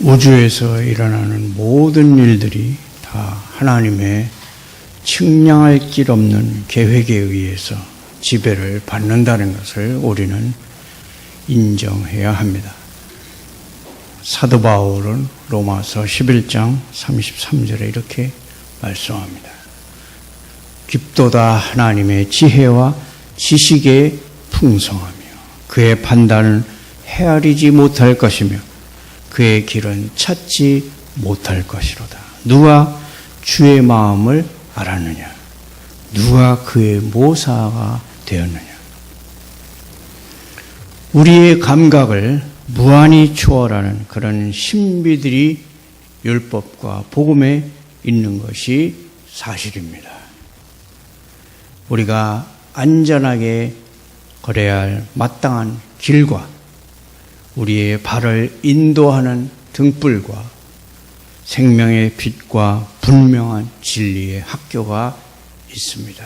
우주에서 일어나는 모든 일들이 다 하나님의 측량할 길 없는 계획에 의해서 지배를 받는다는 것을 우리는 인정해야 합니다. 사도 바울은 로마서 11장 33절에 이렇게 말씀합니다. 깊도다 하나님의 지혜와 지식의 풍성하며 그의 판단은 헤아리지 못할 것이며 그의 길은 찾지 못할 것이로다. 누가 주의 마음을 알았느냐? 누가 그의 모사가 되었느냐? 우리의 감각을 무한히 초월하는 그런 신비들이 율법과 복음에 있는 것이 사실입니다. 우리가 안전하게 걸어야 할 마땅한 길과 우리의 발을 인도하는 등불과 생명의 빛과 분명한 진리의 학교가 있습니다.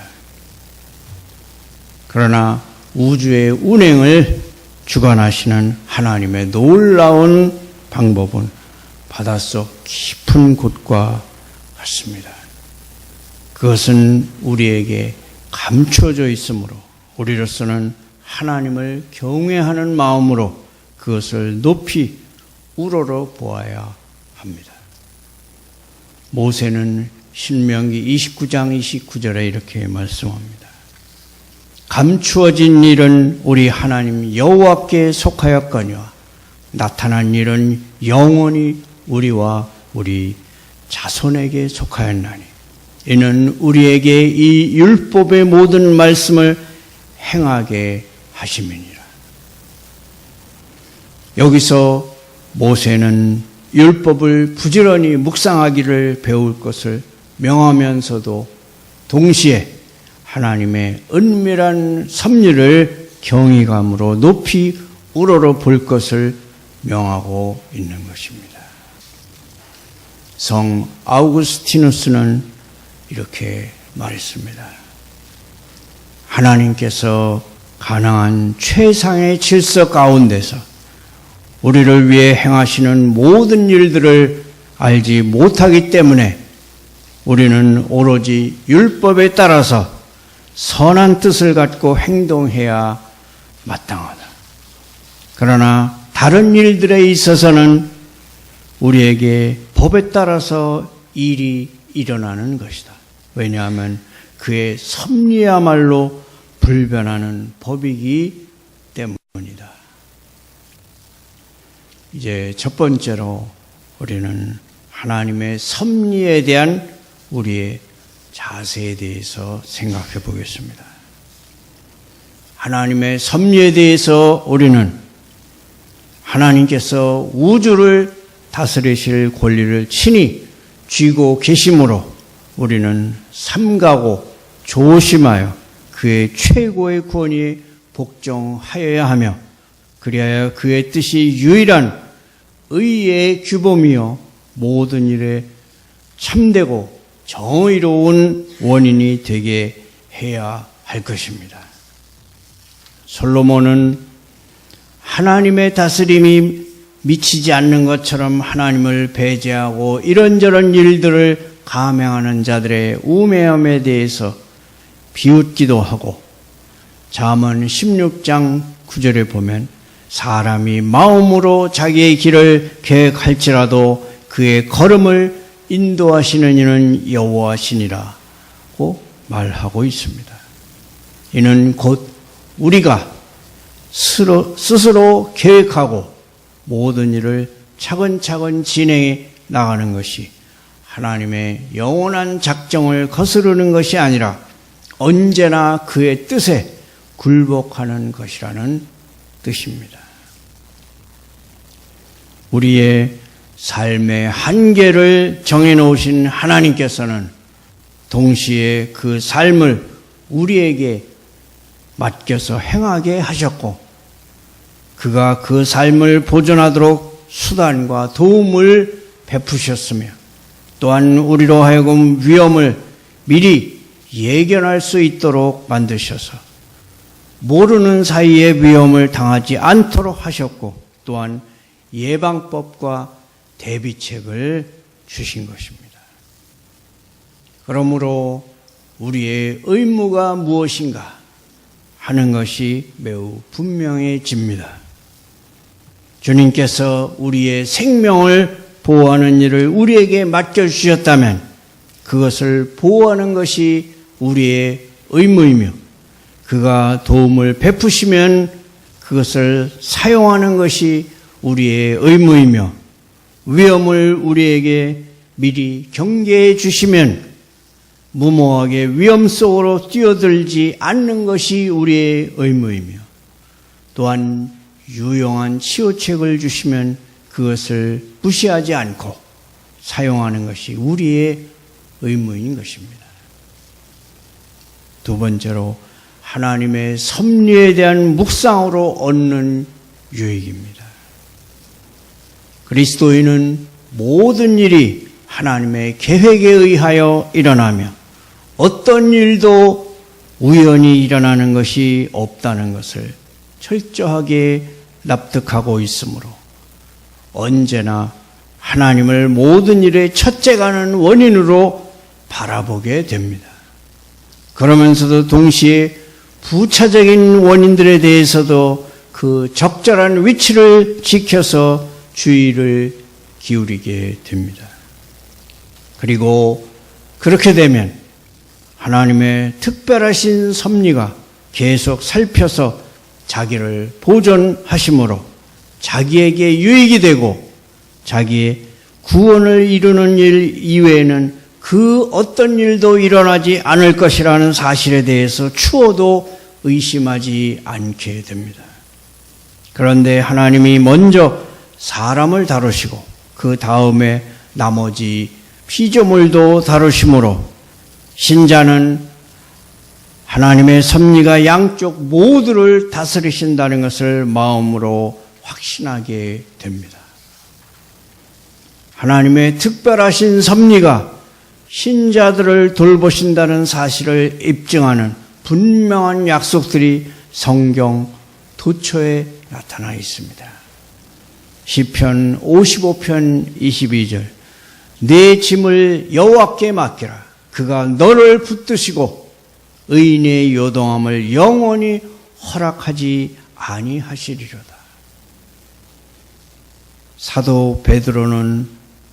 그러나 우주의 운행을 주관하시는 하나님의 놀라운 방법은 바닷속 깊은 곳과 같습니다. 그것은 우리에게 감춰져 있으므로 우리로서는 하나님을 경외하는 마음으로 그것을 높이 우러러 보아야 합니다. 모세는 신명기 29장 29절에 이렇게 말씀합니다. 감추어진 일은 우리 하나님 여호와께 속하였거니와 나타난 일은 영원히 우리와 우리 자손에게 속하였나니 이는 우리에게 이 율법의 모든 말씀을 행하게 하심이니라. 여기서 모세는 율법을 부지런히 묵상하기를 배울 것을 명하면서도 동시에 하나님의 은밀한 섭리를 경외감으로 높이 우러러 볼 것을 명하고 있는 것입니다. 성 아우구스티누스는 이렇게 말했습니다. 하나님께서 가능한 최상의 질서 가운데서 우리를 위해 행하시는 모든 일들을 알지 못하기 때문에 우리는 오로지 율법에 따라서 선한 뜻을 갖고 행동해야 마땅하다. 그러나 다른 일들에 있어서는 우리에게 법에 따라서 일이 일어나는 것이다. 왜냐하면 그의 섭리야말로 불변하는 법이기 때문이다. 이제 첫 번째로 우리는 하나님의 섭리에 대한 우리의 자세에 대해서 생각해 보겠습니다. 하나님의 섭리에 대해서 우리는 하나님께서 우주를 다스리실 권리를 친히 쥐고 계심으로 우리는 삼가고 조심하여 그의 최고의 권위에 복종하여야 하며 그리하여 그의 뜻이 유일한 의의 규범이요 모든 일에 참되고 정의로운 원인이 되게 해야 할 것입니다. 솔로몬은 하나님의 다스림이 미치지 않는 것처럼 하나님을 배제하고 이런저런 일들을 감행하는 자들의 우매함에 대해서 비웃기도 하고 잠언 16장 9절에 보면 사람이 마음으로 자기의 길을 계획할지라도 그의 걸음을 인도하시는 이는 여호와시니라고 말하고 있습니다. 이는 곧 우리가 스스로 계획하고 모든 일을 차근차근 진행해 나가는 것이 하나님의 영원한 작정을 거스르는 것이 아니라 언제나 그의 뜻에 굴복하는 것이라는 뜻입니다. 우리의 삶의 한계를 정해놓으신 하나님께서는 동시에 그 삶을 우리에게 맡겨서 행하게 하셨고 그가 그 삶을 보존하도록 수단과 도움을 베푸셨으며 또한 우리로 하여금 위험을 미리 예견할 수 있도록 만드셔서 모르는 사이에 위험을 당하지 않도록 하셨고 또한 예방법과 대비책을 주신 것입니다. 그러므로 우리의 의무가 무엇인가 하는 것이 매우 분명해집니다. 주님께서 우리의 생명을 보호하는 일을 우리에게 맡겨주셨다면 그것을 보호하는 것이 우리의 의무이며, 그가 도움을 베푸시면 그것을 사용하는 것이 우리의 의무이며, 위험을 우리에게 미리 경계해 주시면 무모하게 위험 속으로 뛰어들지 않는 것이 우리의 의무이며, 또한 유용한 치유책을 주시면 그것을 무시하지 않고 사용하는 것이 우리의 의무인 것입니다. 두 번째로 하나님의 섭리에 대한 묵상으로 얻는 유익입니다. 그리스도인은 모든 일이 하나님의 계획에 의하여 일어나며 어떤 일도 우연히 일어나는 것이 없다는 것을 철저하게 납득하고 있으므로 언제나 하나님을 모든 일의 첫째가는 원인으로 바라보게 됩니다. 그러면서도 동시에 부차적인 원인들에 대해서도 그 적절한 위치를 지켜서 주의를 기울이게 됩니다. 그리고 그렇게 되면 하나님의 특별하신 섭리가 계속 살펴서 자기를 보존하심으로 자기에게 유익이 되고 자기의 구원을 이루는 일 이외에는 그 어떤 일도 일어나지 않을 것이라는 사실에 대해서 추호도 의심하지 않게 됩니다. 그런데 하나님이 먼저 사람을 다루시고 그 다음에 나머지 피조물도 다루심으로 신자는 하나님의 섭리가 양쪽 모두를 다스리신다는 것을 마음으로 확신하게 됩니다. 하나님의 특별하신 섭리가 신자들을 돌보신다는 사실을 입증하는 분명한 약속들이 성경 도처에 나타나 있습니다. 시편 55편 22절, 내 짐을 여호와께 맡기라. 그가 너를 붙드시고 의인의 요동함을 영원히 허락하지 아니하시리로다. 사도 베드로는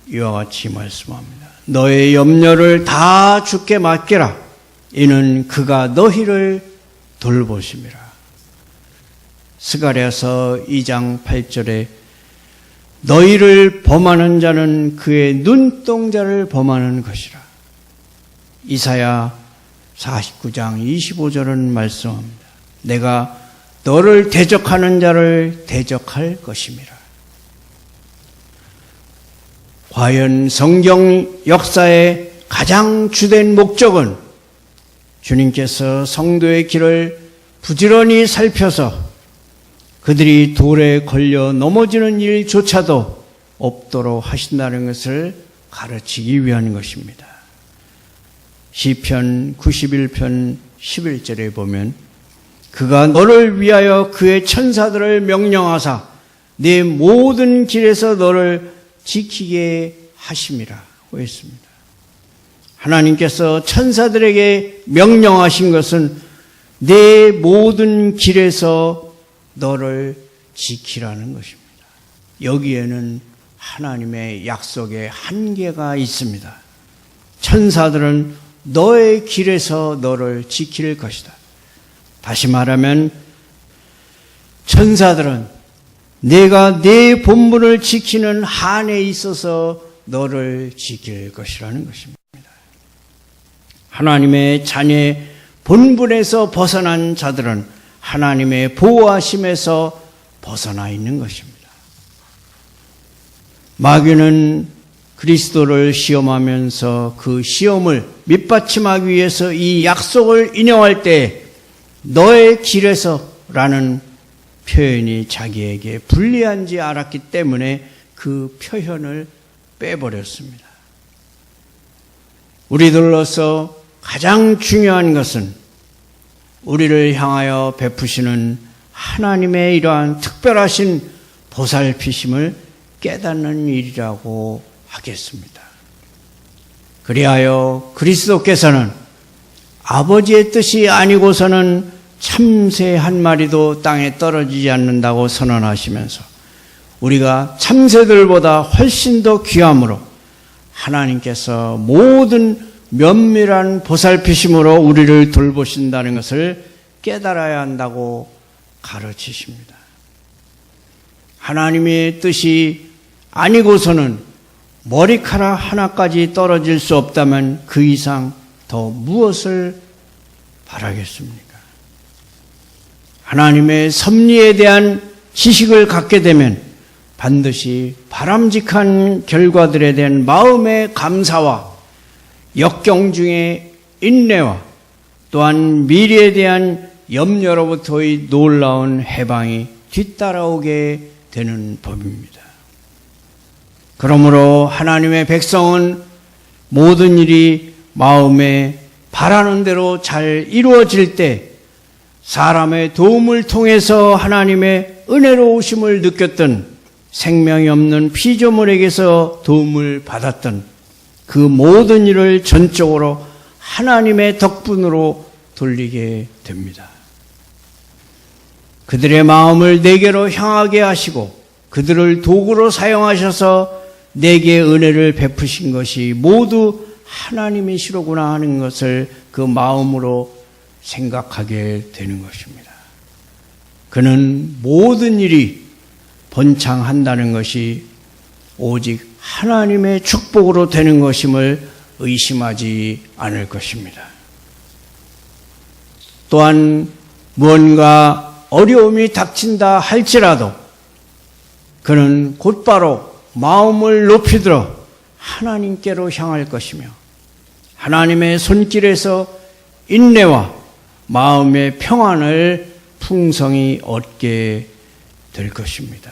이와 같이 말씀합니다. 너의 염려를 다 주께 맡기라. 이는 그가 너희를 돌보심이라. 스가랴서 2장 8절에 너희를 범하는 자는 그의 눈동자를 범하는 것이라. 이사야 49장 25절은 말씀합니다. 내가 너를 대적하는 자를 대적할 것임이라. 과연 성경 역사의 가장 주된 목적은 주님께서 성도의 길을 부지런히 살펴서 그들이 돌에 걸려 넘어지는 일조차도 없도록 하신다는 것을 가르치기 위한 것입니다. 시편 91편 11절에 보면 그가 너를 위하여 그의 천사들을 명령하사 네 모든 길에서 너를 지키게 하심이라고 했습니다. 하나님께서 천사들에게 명령하신 것은 내 모든 길에서 너를 지키라는 것입니다. 여기에는 하나님의 약속의 한계가 있습니다. 천사들은 너의 길에서 너를 지킬 것이다. 다시 말하면 천사들은 내가 내 본분을 지키는 한에 있어서 너를 지킬 것이라는 것입니다. 하나님의 자녀의 본분에서 벗어난 자들은 하나님의 보호하심에서 벗어나 있는 것입니다. 마귀는 그리스도를 시험하면서 그 시험을 밑받침하기 위해서 이 약속을 인용할 때 너의 길에서라는 표현이 자기에게 불리한지 알았기 때문에 그 표현을 빼버렸습니다. 우리들로서 가장 중요한 것은 우리를 향하여 베푸시는 하나님의 이러한 특별하신 보살피심을 깨닫는 일이라고 하겠습니다. 그리하여 그리스도께서는 아버지의 뜻이 아니고서는 참새 한 마리도 땅에 떨어지지 않는다고 선언하시면서 우리가 참새들보다 훨씬 더 귀함으로 하나님께서 모든 면밀한 보살피심으로 우리를 돌보신다는 것을 깨달아야 한다고 가르치십니다. 하나님의 뜻이 아니고서는 머리카락 하나까지 떨어질 수 없다면 그 이상 더 무엇을 바라겠습니까? 하나님의 섭리에 대한 지식을 갖게 되면 반드시 바람직한 결과들에 대한 마음의 감사와 역경 중에 인내와 또한 미래에 대한 염려로부터의 놀라운 해방이 뒤따라오게 되는 법입니다. 그러므로 하나님의 백성은 모든 일이 마음에 바라는 대로 잘 이루어질 때 사람의 도움을 통해서 하나님의 은혜로우심을 느꼈던 생명이 없는 피조물에게서 도움을 받았던 그 모든 일을 전적으로 하나님의 덕분으로 돌리게 됩니다. 그들의 마음을 내게로 향하게 하시고 그들을 도구로 사용하셔서 내게 은혜를 베푸신 것이 모두 하나님이시로구나 하는 것을 그 마음으로 생각하게 되는 것입니다. 그는 모든 일이 번창한다는 것이 오직 하나님의 축복으로 되는 것임을 의심하지 않을 것입니다. 또한 무언가 어려움이 닥친다 할지라도 그는 곧바로 마음을 높이 들어 하나님께로 향할 것이며 하나님의 손길에서 인내와 마음의 평안을 풍성히 얻게 될 것입니다.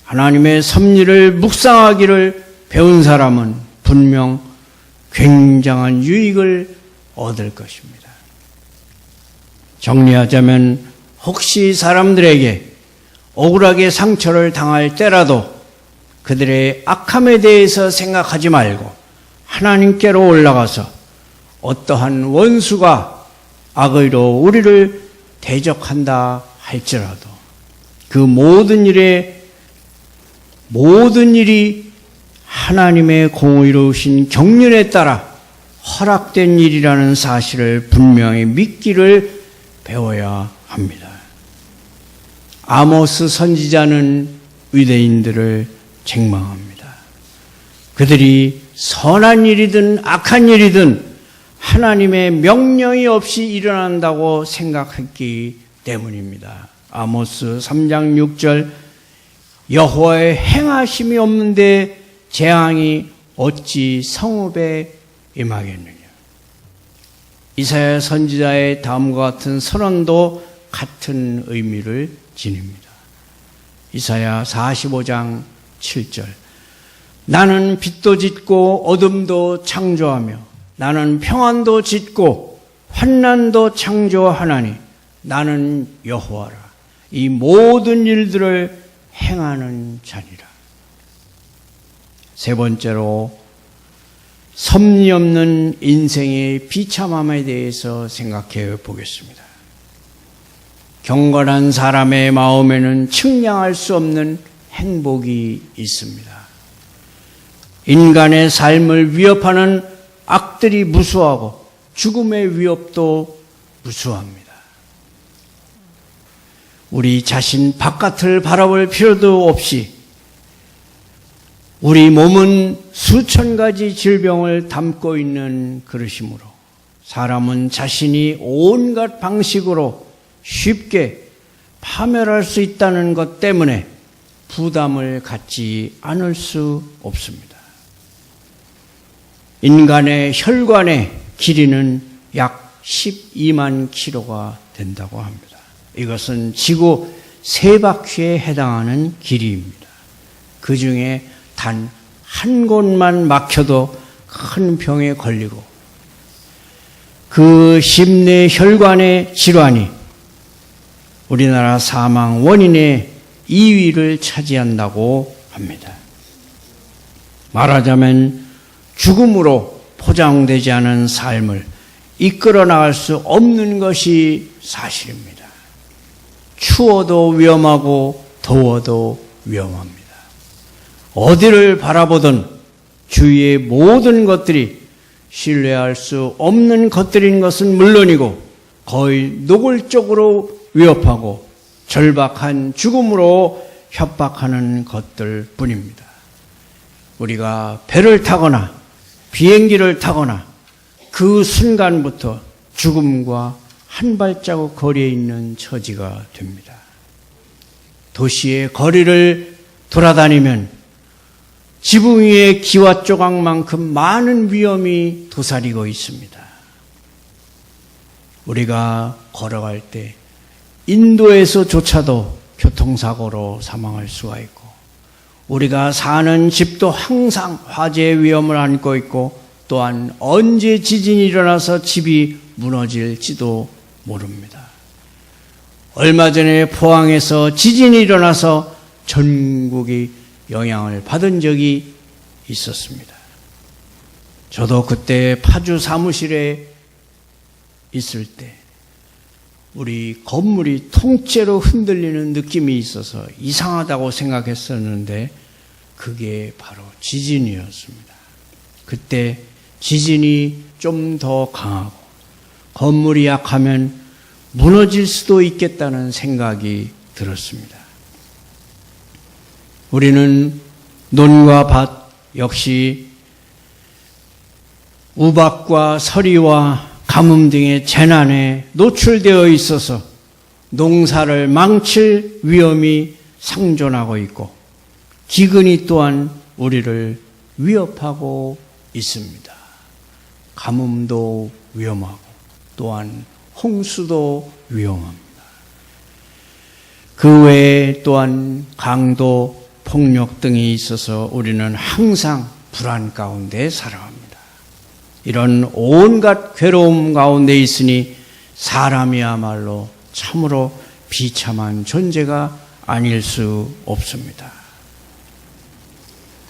하나님의 섭리를 묵상하기를 배운 사람은 분명 굉장한 유익을 얻을 것입니다. 정리하자면 혹시 사람들에게 억울하게 상처를 당할 때라도 그들의 악함에 대해서 생각하지 말고 하나님께로 올라가서 어떠한 원수가 악의로 우리를 대적한다 할지라도 그 모든 일이 하나님의 공의로우신 경륜에 따라 허락된 일이라는 사실을 분명히 믿기를 배워야 합니다. 아모스 선지자는 유대인들을 책망합니다. 그들이 선한 일이든 악한 일이든 하나님의 명령이 없이 일어난다고 생각했기 때문입니다. 아모스 3장 6절 여호와의 행하심이 없는데 재앙이 어찌 성읍에 임하겠느냐. 이사야 선지자의 다음과 같은 선언도 같은 의미를 지닙니다. 이사야 45장 7절 나는 빛도 짓고 어둠도 창조하며 나는 평안도 짓고 환난도 창조하나니 나는 여호와라. 이 모든 일들을 행하는 자니라. 세 번째로 섭리 없는 인생의 비참함에 대해서 생각해 보겠습니다. 경건한 사람의 마음에는 측량할 수 없는 행복이 있습니다. 인간의 삶을 위협하는 악들이 무수하고 죽음의 위협도 무수합니다. 우리 자신 바깥을 바라볼 필요도 없이 우리 몸은 수천 가지 질병을 담고 있는 그릇이므로 사람은 자신이 온갖 방식으로 쉽게 파멸할 수 있다는 것 때문에 부담을 갖지 않을 수 없습니다. 인간의 혈관의 길이는 약 12만 킬로가 된다고 합니다. 이것은 지구 3바퀴에 해당하는 길이입니다. 그 중에 단 한 곳만 막혀도 큰 병에 걸리고 그 심내 혈관의 질환이 우리나라 사망 원인의 2위를 차지한다고 합니다. 말하자면 죽음으로 포장되지 않은 삶을 이끌어 나갈 수 없는 것이 사실입니다. 추워도 위험하고 더워도 위험합니다. 어디를 바라보든 주위의 모든 것들이 신뢰할 수 없는 것들인 것은 물론이고 거의 노골적으로 위협하고 절박한 죽음으로 협박하는 것들 뿐입니다. 우리가 배를 타거나 비행기를 타거나 그 순간부터 죽음과 한 발자국 거리에 있는 처지가 됩니다. 도시의 거리를 돌아다니면 지붕 위에 기와 조각만큼 많은 위험이 도사리고 있습니다. 우리가 걸어갈 때 인도에서조차도 교통사고로 사망할 수가 있고 우리가 사는 집도 항상 화재의 위험을 안고 있고 또한 언제 지진이 일어나서 집이 무너질지도 모릅니다. 얼마 전에 포항에서 지진이 일어나서 전국이 영향을 받은 적이 있었습니다. 저도 그때 파주 사무실에 있을 때 우리 건물이 통째로 흔들리는 느낌이 있어서 이상하다고 생각했었는데 그게 바로 지진이었습니다. 그때 지진이 좀 더 강하고 건물이 약하면 무너질 수도 있겠다는 생각이 들었습니다. 우리는 논과 밭 역시 우박과 서리와 가뭄 등의 재난에 노출되어 있어서 농사를 망칠 위험이 상존하고 있고 기근이 또한 우리를 위협하고 있습니다. 가뭄도 위험하고 또한 홍수도 위험합니다. 그 외에 또한 강도, 폭력 등이 있어서 우리는 항상 불안 가운데 살아갑니다. 이런 온갖 괴로움 가운데 있으니 사람이야말로 참으로 비참한 존재가 아닐 수 없습니다.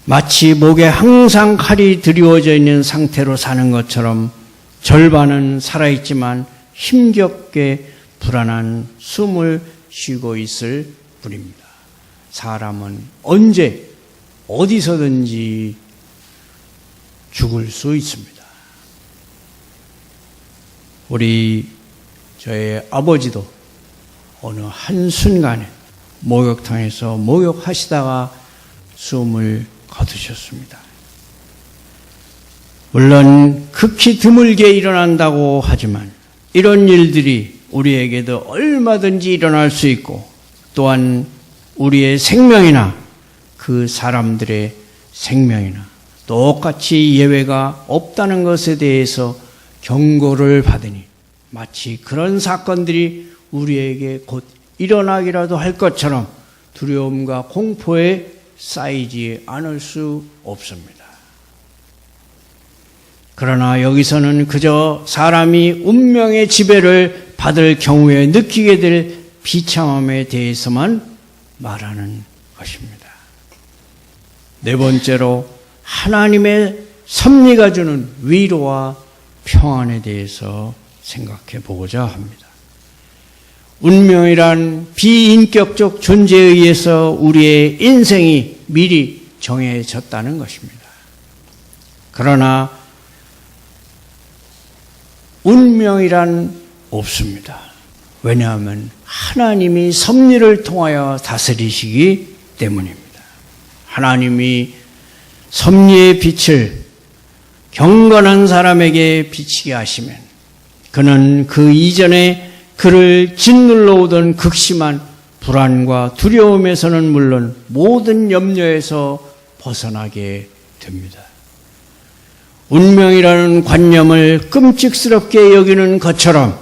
마치 목에 항상 칼이 드리워져 있는 상태로 사는 것처럼 절반은 살아있지만 힘겹게 불안한 숨을 쉬고 있을 뿐입니다. 사람은 언제 어디서든지 죽을 수 있습니다. 저의 아버지도 어느 한순간에 목욕탕에서 목욕하시다가 숨을 거두셨습니다. 물론 극히 드물게 일어난다고 하지만 이런 일들이 우리에게도 얼마든지 일어날 수 있고 또한 우리의 생명이나 그 사람들의 생명이나 똑같이 예외가 없다는 것에 대해서 경고를 받으니 마치 그런 사건들이 우리에게 곧 일어나기라도 할 것처럼 두려움과 공포에 쌓이지 않을 수 없습니다. 그러나 여기서는 그저 사람이 운명의 지배를 받을 경우에 느끼게 될 비참함에 대해서만 말하는 것입니다. 네 번째로 하나님의 섭리가 주는 위로와 평안에 대해서 생각해 보고자 합니다. 운명이란 비인격적 존재에 의해서 우리의 인생이 미리 정해졌다는 것입니다. 그러나 운명이란 없습니다. 왜냐하면 하나님이 섭리를 통하여 다스리시기 때문입니다. 하나님이 섭리의 빛을 경건한 사람에게 비치게 하시면 그는 그 이전에 그를 짓눌러 오던 극심한 불안과 두려움에서는 물론 모든 염려에서 벗어나게 됩니다. 운명이라는 관념을 끔찍스럽게 여기는 것처럼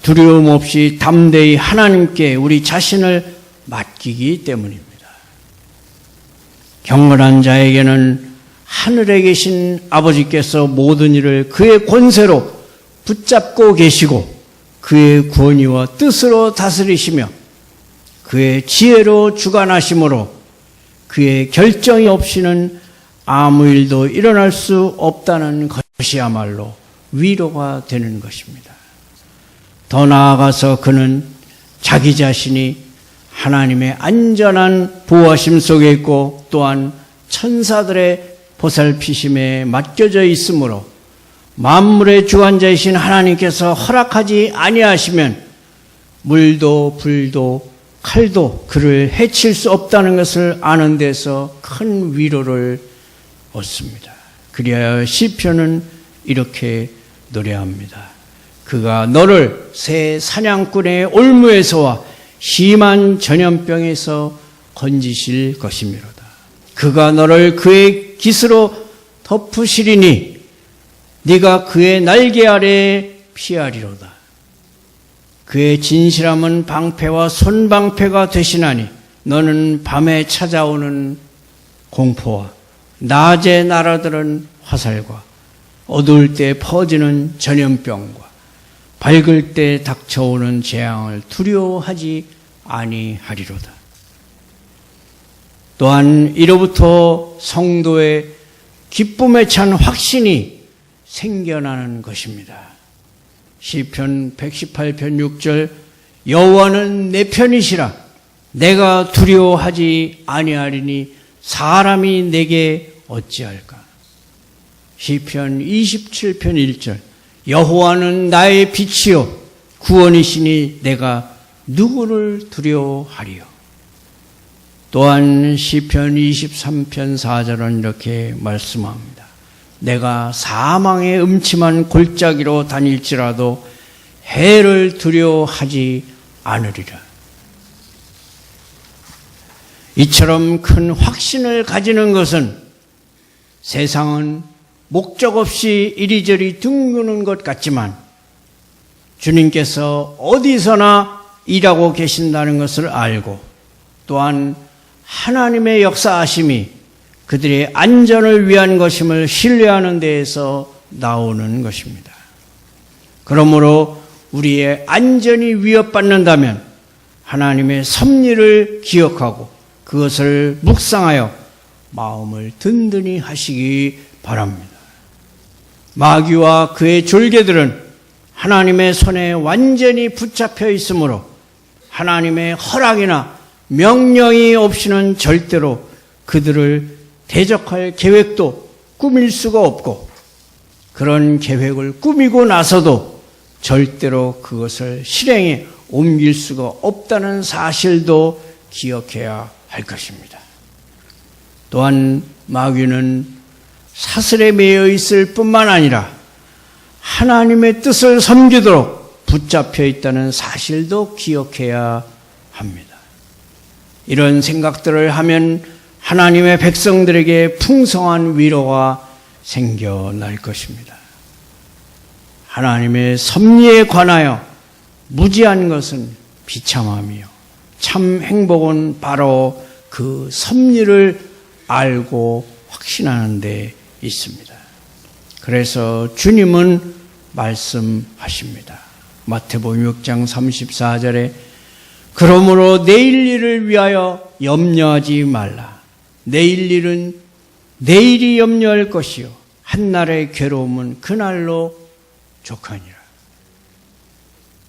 두려움 없이 담대히 하나님께 우리 자신을 맡기기 때문입니다. 경건한 자에게는 하늘에 계신 아버지께서 모든 일을 그의 권세로 붙잡고 계시고 그의 권위와 뜻으로 다스리시며 그의 지혜로 주관하심으로 그의 결정이 없이는 아무 일도 일어날 수 없다는 것이야말로 위로가 되는 것입니다. 더 나아가서 그는 자기 자신이 하나님의 안전한 보호하심 속에 있고 또한 천사들의 보살피심에 맡겨져 있으므로 만물의 주관자이신 하나님께서 허락하지 아니하시면 물도 불도 칼도 그를 해칠 수 없다는 것을 아는 데서 큰 위로를 얻습니다. 그리하여 시편은 이렇게 노래합니다. 그가 너를 새 사냥꾼의 올무에서와 심한 전염병에서 건지실 것이미로다. 그가 너를 그의 깃으로 덮으시리니 네가 그의 날개 아래에 피하리로다. 그의 진실함은 방패와 손방패가 되시나니 너는 밤에 찾아오는 공포와 낮에 날아드는 화살과 어두울 때 퍼지는 전염병과 밝을 때 닥쳐오는 재앙을 두려워하지 아니하리로다. 또한 이로부터 성도의 기쁨에 찬 확신이 생겨나는 것입니다. 시편 118편 6절 여호와는 내 편이시라 내가 두려워하지 아니하리니 사람이 내게 어찌할까. 시편 27편 1절 여호와는 나의 빛이요 구원이시니 내가 누구를 두려워하리요. 또한 시편 23편 4절은 이렇게 말씀합니다. 내가 사망의 음침한 골짜기로 다닐지라도 해를 두려워하지 않으리라. 이처럼 큰 확신을 가지는 것은 세상은 목적 없이 이리저리 둥그는 것 같지만 주님께서 어디서나 일하고 계신다는 것을 알고 또한 하나님의 역사하심이 그들의 안전을 위한 것임을 신뢰하는 데에서 나오는 것입니다. 그러므로 우리의 안전이 위협받는다면 하나님의 섭리를 기억하고 그것을 묵상하여 마음을 든든히 하시기 바랍니다. 마귀와 그의 졸개들은 하나님의 손에 완전히 붙잡혀 있으므로 하나님의 허락이나 명령이 없이는 절대로 그들을 대적할 계획도 꾸밀 수가 없고 그런 계획을 꾸미고 나서도 절대로 그것을 실행에 옮길 수가 없다는 사실도 기억해야 할 것입니다. 또한 마귀는 사슬에 매여 있을 뿐만 아니라 하나님의 뜻을 섬기도록 붙잡혀 있다는 사실도 기억해야 합니다. 이런 생각들을 하면 하나님의 백성들에게 풍성한 위로가 생겨날 것입니다. 하나님의 섭리에 관하여 무지한 것은 비참함이요 참 행복은 바로 그 섭리를 알고 확신하는 데 있습니다. 그래서 주님은 말씀하십니다. 마태복음 6장 34절에 그러므로 내일 일을 위하여 염려하지 말라. 내일 일은 내일이 염려할 것이요 한날의 괴로움은 그날로 족하니라.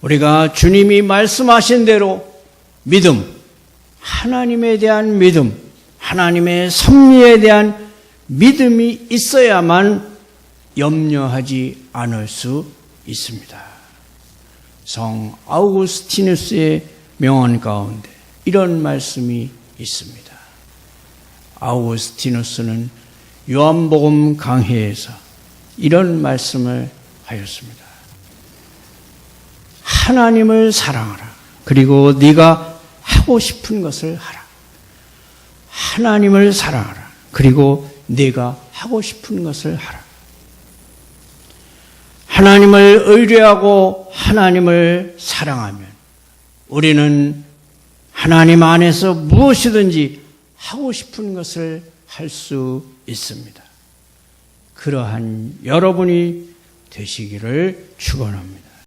우리가 주님이 말씀하신 대로 믿음, 하나님에 대한 믿음, 하나님의 섭리에 대한 믿음이 있어야만 염려하지 않을 수 있습니다. 성 아우구스티누스의 명언 가운데 이런 말씀이 있습니다. 아우구스티누스는 요한복음 강해에서 이런 말씀을 하였습니다. 하나님을 사랑하라. 그리고 네가 하고 싶은 것을 하라. 하나님을 사랑하라. 그리고 네가 하고 싶은 것을 하라. 하나님을 의뢰하고 하나님을 사랑하면 우리는 하나님 안에서 무엇이든지 하고 싶은 것을 할 수 있습니다. 그러한 여러분이 되시기를 축원합니다.